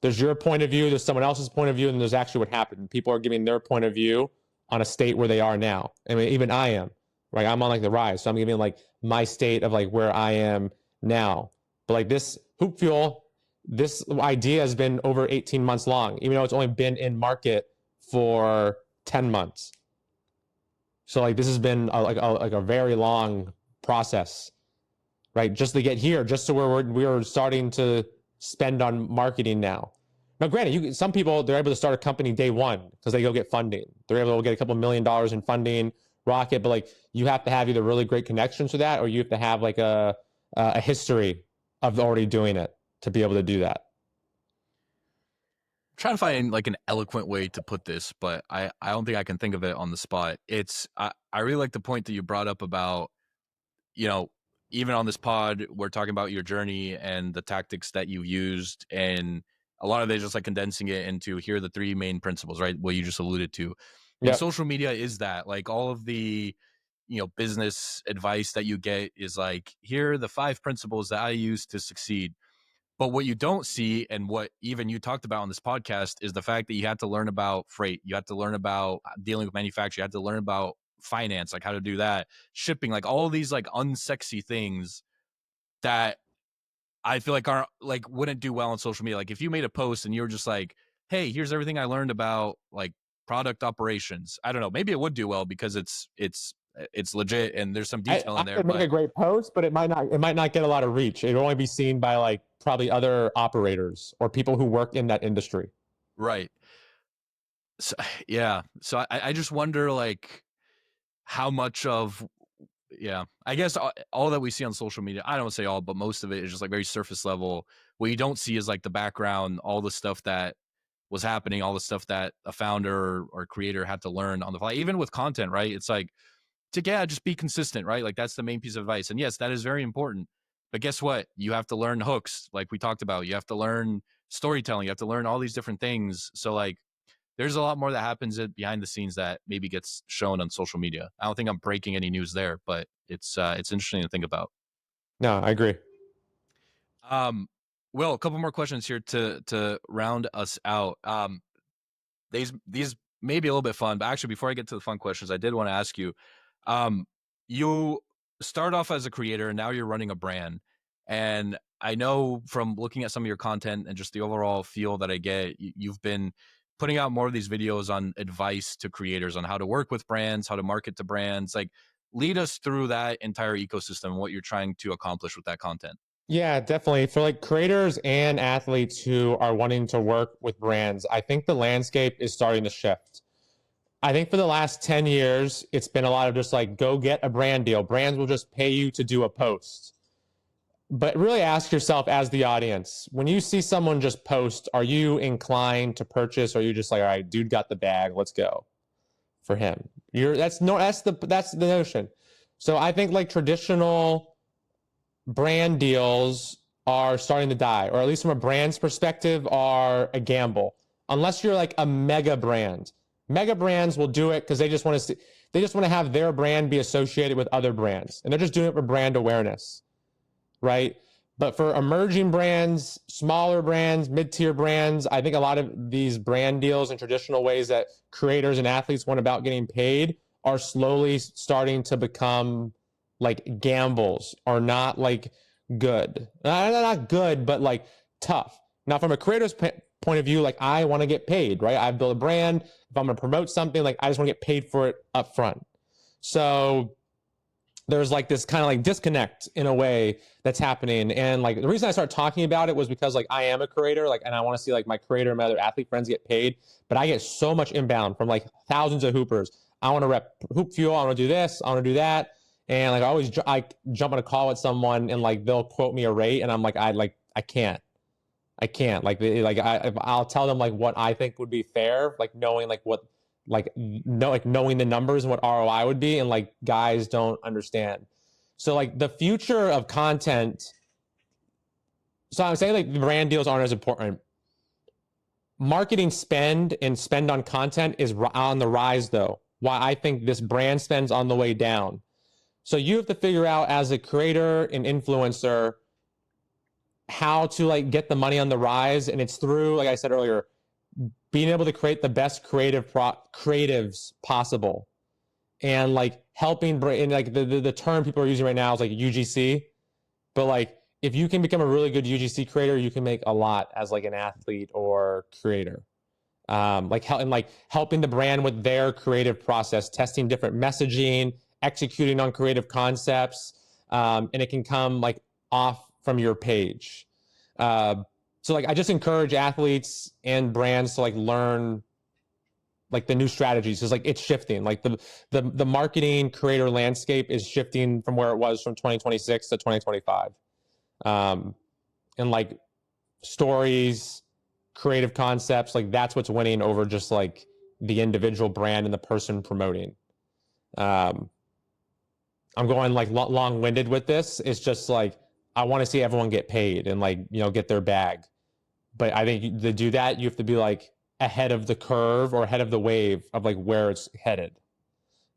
there's your point of view, there's someone else's point of view, and there's actually what happened. People are giving their point of view on a state where they are now. I mean, even I am, right? I'm on like the rise. So I'm giving like my state of like where I am now. But like this HoopFuel, this idea has been over 18 months long, even though it's only been in market for 10 months. So like this has been a very long process, right? Just to get here, just to where we're starting to spend on marketing now. Now, granted, some people they're able to start a company day one because they go get funding. They're able to get a couple $1 million in funding, rocket. But like you have to have either really great connections for that, or you have to have like a history of already doing it to be able to do that. Trying to find like an eloquent way to put this, but I don't think I can think of it on the spot. I really like the point that you brought up about, you know, even on this pod, we're talking about your journey and the tactics that you used, and a lot of it is just like condensing it into here are the three main principles, right? What you just alluded to. And Yep. social media is that, like all of the, business advice that you get is like, here are the five principles that I use to succeed. But what you don't see, and what even you talked about on this podcast, is the fact that you had to learn about freight. You had to learn about dealing with manufacturing. You had to learn about finance, like how to do that, shipping, like all these like unsexy things that I feel like are like wouldn't do well on social media. Like if you made a post and you were just like, "Hey, here's everything I learned about like product operations." I don't know. Maybe it would do well because it's legit and there's some detail I in there. could make But a great post, but it might not get a lot of reach. It'll only be seen by like probably other operators or people who work in that industry. right, so, yeah. So I just wonder like how much of I guess all that we see on social media, I don't say all, but most of it is just like very surface level. What you don't see is like the background, all the stuff that was happening, all the stuff that a founder or creator had to learn on the fly, even with content, right? It's like just be consistent, right? Like that's the main piece of advice. And yes, that is very important. But guess what? You have to learn hooks, like we talked about. You have to learn storytelling. You have to learn all these different things. So like there's a lot more that happens behind the scenes that maybe gets shown on social media. I don't think I'm breaking any news there, but it's interesting to think about. No, I agree. Um, well, a couple more questions here to round us out. These may be a little bit fun, but actually, before I get to the fun questions, I did want to ask you. Um, you start off as a creator, and now you're running a brand, and I know from looking at some of your content and just the overall feel that I get, you've been putting out more of these videos on advice to creators on how to work with brands, how to market to brands. Like, lead us through that entire ecosystem and what you're trying to accomplish with that content. Yeah, definitely. For like creators and athletes who are wanting to work with brands, I think the landscape is starting to shift. I think for the last 10 years, it's been a lot of just like, go get a brand deal. Brands will just pay you to do a post. But really ask yourself as the audience, when you see someone just post, are you inclined to purchase? Or are you just like, all right, dude got the bag, let's go for him? That's the notion. So I think like traditional brand deals are starting to die, or at least from a brand's perspective, are a gamble. Unless you're like a mega brand. Mega brands will do it because they just want to have their brand be associated with other brands. And they're just doing it for brand awareness, right? But for emerging brands, smaller brands, mid-tier brands, I think a lot of these brand deals and traditional ways that creators and athletes went about getting paid are slowly starting to become like gambles, are not like good. Not good, but like tough. Now, from a creator's point of view, like I want to get paid, right? I built a brand. If I'm going to promote something, like I just want to get paid for it up front. So there's like this kind of like disconnect in a way that's happening. And like the reason I started talking about it was because like I am a creator, like, and I want to see like my creator and my other athlete friends get paid. But I get so much inbound from like thousands of hoopers. I want to rep HoopFuel. I want to do this. I want to do that. And like I jump on a call with someone and like they'll quote me a rate, and I'm like I can't. I can't I'll tell them like what I think would be fair, like knowing like what like knowing the numbers and what ROI would be, and like guys don't understand. So like the future of content. So I'm saying like the brand deals aren't as important. Marketing spend and spend on content is on the rise though. Why I think this brand spend's on the way down. So you have to figure out as a creator and influencer how to like get the money on the rise, and it's through, like I said earlier, being able to create the best creatives possible, and like helping and like the term people are using right now is like UGC. But like if you can become a really good UGC creator, you can make a lot as like an athlete or creator. Like helping the brand with their creative process, testing different messaging, executing on creative concepts, and it can come like off from your page. Uh, so like I just encourage athletes and brands to like learn like the new strategies, because like it's shifting. Like the marketing creator landscape is shifting from where it was from 2026 to 2025. And like stories, creative concepts, like that's what's winning over just like the individual brand and the person promoting. Um, I'm going like long-winded with this. It's just like I want to see everyone get paid and like get their bag. But I think to do that, you have to be like ahead of the curve or ahead of the wave of like where it's headed.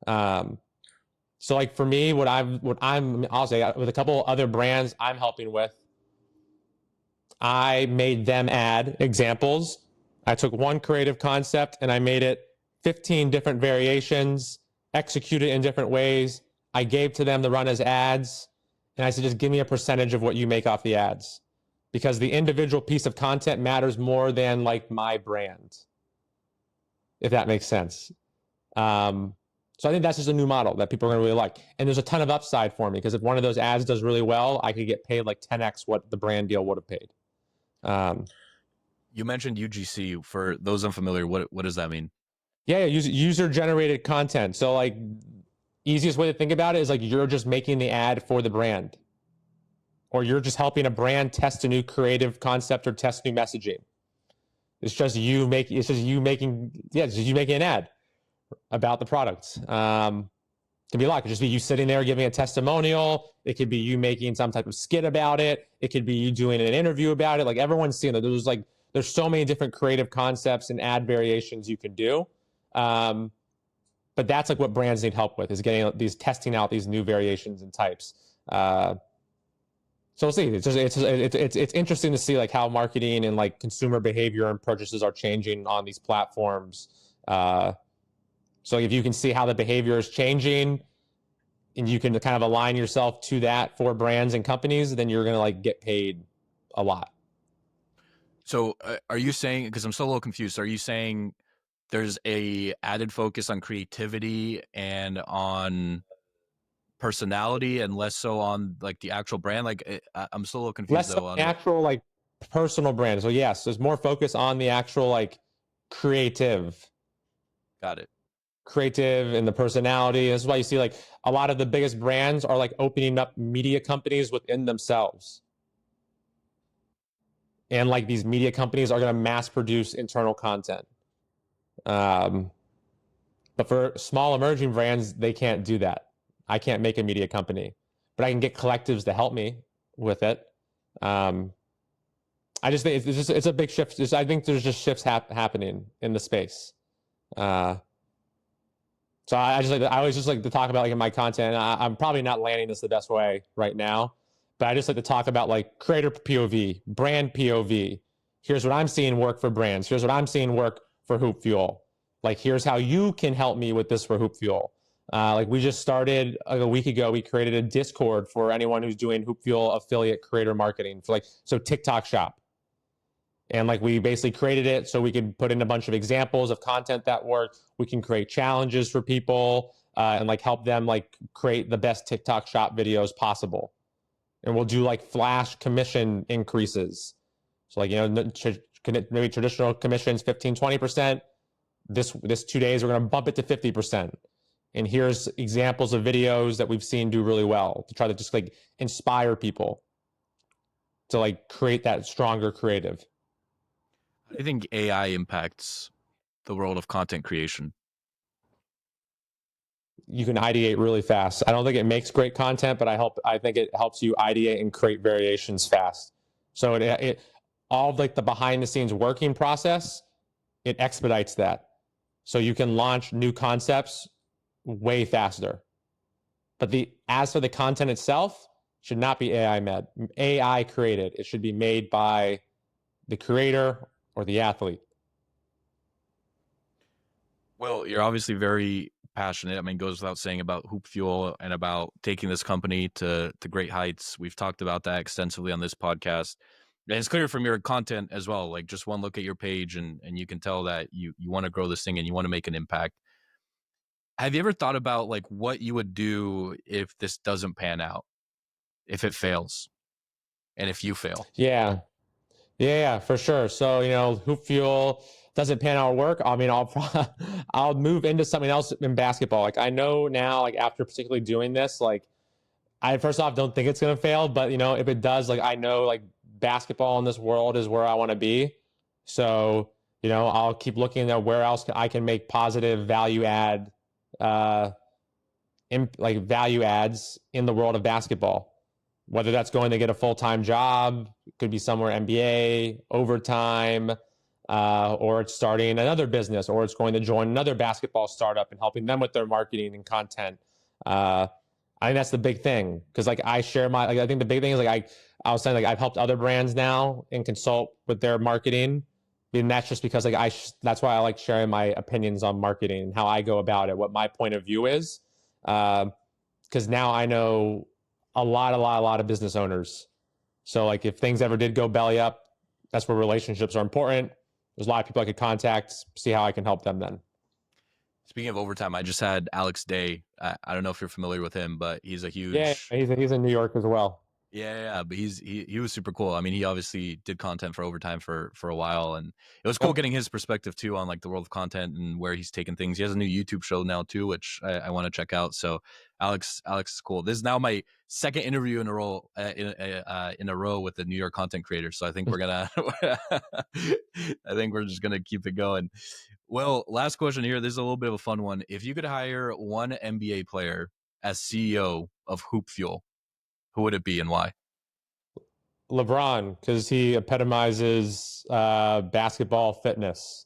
Um, so like for me, I'll say with a couple other brands I'm helping with, I made them add examples. I took one creative concept and I made it 15 different variations, executed in different ways. I gave to them to run as ads. And I said, just give me a percentage of what you make off the ads, because the individual piece of content matters more than like my brand, if that makes sense. So I think that's just a new model that people are going to really like. And there's a ton of upside for me, because if one of those ads does really well, I could get paid like 10x what the brand deal would have paid. You mentioned UGC. For those unfamiliar, what does that mean? Yeah, user generated content. So like easiest way to think about it is like you're just making the ad for the brand, or you're just helping a brand test a new creative concept or test new messaging. It's just you making an ad about the product. It can be a lot. It could just be you sitting there giving a testimonial. It could be you making some type of skit about it. It could be you doing an interview about it. Like everyone's seeing that. There's so many different creative concepts and ad variations you can do. But that's like what brands need help with, is testing out these new variations and types. So we'll see. It's interesting to see like how marketing and like consumer behavior and purchases are changing on these platforms. So if you can see how the behavior is changing, and you can kind of align yourself to that for brands and companies, then you're going to like get paid a lot. So are you saying, because I'm still a little confused, are you saying there's a added focus on creativity and on personality and less so on like the actual brand? Like I'm still a little confused Less so though on what. actual like personal brand. So yes, there's more focus on the actual like creative Got it. creative and the personality. This is why you see like a lot of the biggest brands are like opening up media companies within themselves. And like these media companies are going to mass produce internal content. Um, but for small emerging brands, they can't do that. I can't make a media company, but I can get collectives to help me with it. Um, I just think it's a big shift. I think there's just shifts happening in the space. Uh, So I always just like to talk about like in my content. I'm probably not landing this the best way right now, but I just like to talk about like creator POV, brand POV. Here's what I'm seeing work for brands. Here's what I'm seeing work for HoopFuel. Like here's how you can help me with this for HoopFuel. Like we just started like a week ago. We created a Discord for anyone who's doing HoopFuel affiliate creator marketing for like so TikTok Shop. And like we basically created it so we could put in a bunch of examples of content that work. We can create challenges for people and like help them like create the best TikTok shop videos possible. And we'll do like flash commission increases. So like, you know, maybe traditional commissions 15, 20%. This 2 days, we're going to bump it to 50%. And here's examples of videos that we've seen do really well to try to just like inspire people to like create that stronger creative. How do you think AI impacts the world of content creation? You can ideate really fast. I don't think it makes great content, but I think it helps you ideate and create variations fast. So it all of like the behind the scenes working process, it expedites that. So you can launch new concepts way faster. But as for the content itself, should not be AI created. It should be made by the creator or the athlete. Well, you're obviously very passionate. I mean, it goes without saying about HoopFuel and about taking this company to great heights. We've talked about that extensively on this podcast. And it's clear from your content as well. Like just one look at your page and you can tell that you want to grow this thing and you want to make an impact. Have you ever thought about like what you would do if this doesn't pan out, if it fails, and if you fail? Yeah. Yeah, for sure. So, you know, Hoop Fuel doesn't pan out work. I mean, I'll move into something else in basketball. Like I know now, like after particularly doing this, like I first off don't think it's gonna fail, but you know, if it does, like I know like basketball in this world is where I want to be. So, you know, I'll keep looking at where else I can make positive value add, like value adds in the world of basketball. Whether that's going to get a full-time job, could be somewhere NBA, overtime, or it's starting another business, or it's going to join another basketball startup and helping them with their marketing and content. I think that's the big thing because like I share my, like I think the big thing is like I was saying like I've helped other brands now and consult with their marketing, and that's just because like that's why I like sharing my opinions on marketing and how I go about it, what my point of view is, because now I know a lot of business owners. So like if things ever did go belly up, that's where relationships are important. There's a lot of people I could contact, see how I can help them then. Speaking of overtime, I just had Alex Day. I don't know if you're familiar with him, but he's a Yeah, huge. he's in New York as well. Yeah, but he was super cool. I mean, he obviously did content for overtime for a while, and it was cool Yep. getting his perspective too on like the world of content and where he's taking things. He has a new YouTube show now too, which I want to check out. So Alex is cool. This is now my second interview in a row with the New York content creator. So I think we're gonna I think we're just gonna keep it going. Well, last question here. This is a little bit of a fun one. If you could hire one NBA player as CEO of HoopFuel, who would it be and why? LeBron, because he epitomizes basketball fitness.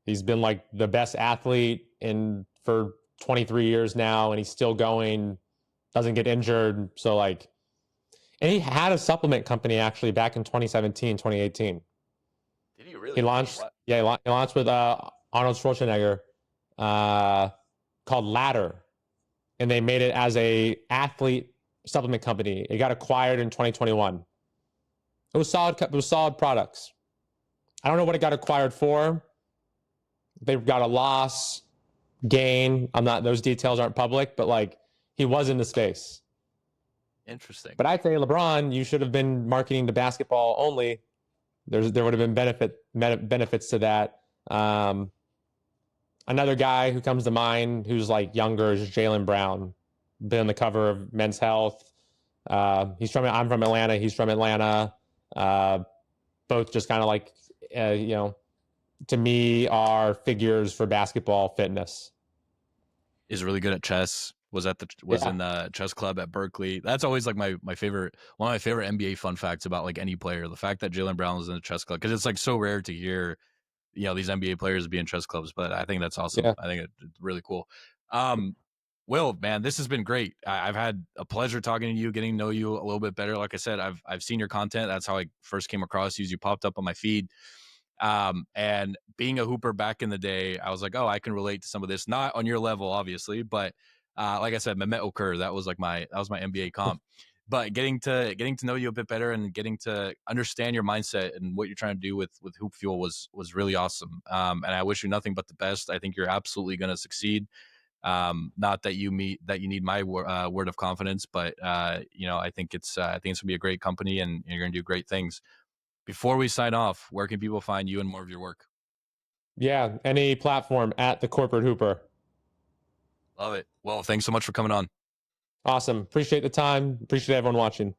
He's been like the best athlete in for 23 years now, and he's still going, doesn't get injured. So like, and he had a supplement company actually back in 2017, 2018. Did he really? He launched, yeah, he launched with Arnold Schwarzenegger, called Ladder, and they made it as a athlete supplement company. It got acquired in 2021. It was solid. It was solid products. I don't know what it got acquired for. They got a loss, gain. I'm not. Those details aren't public, but like he was in the space. Interesting. But I'd say LeBron, you should have been marketing to basketball only. There would have been benefits to that. Another guy who comes to mind who's like younger is Jaylen Brown, been on the cover of Men's Health. I'm from Atlanta. He's from Atlanta. Uh, Both just kind of like, you know, to me are figures for basketball fitness. Is really good at chess. Was Yeah, in the chess club at Berkeley. That's always like my favorite, one of my favorite NBA fun facts about like any player. The fact that Jalen Brown was in a chess club, because it's like so rare to hear, you know, these NBA players be in chess clubs. But I think that's awesome. yeah, I think it's really cool. Um, Will, man, this has been great. I've had a pleasure talking to you, getting to know you a little bit better. Like I said, I've seen your content. That's how I first came across you. You popped up on my feed. And being a hooper back in the day, I was like, oh, I can relate to some of this. Not on your level, obviously, but like I said, Mehmet Okur, that was my NBA comp. But getting to know you a bit better and getting to understand your mindset and what you're trying to do with HoopFuel was really awesome. And I wish you nothing but the best. I think you're absolutely going to succeed. Not that you need my word of confidence, but you know, I think it's gonna be a great company and you're gonna do great things. Before we sign off, where can people find you and more of your work? yeah. Any platform at the corporate hooper. Love it. Well, thanks so much for coming on. Awesome. Appreciate the time. Appreciate everyone watching.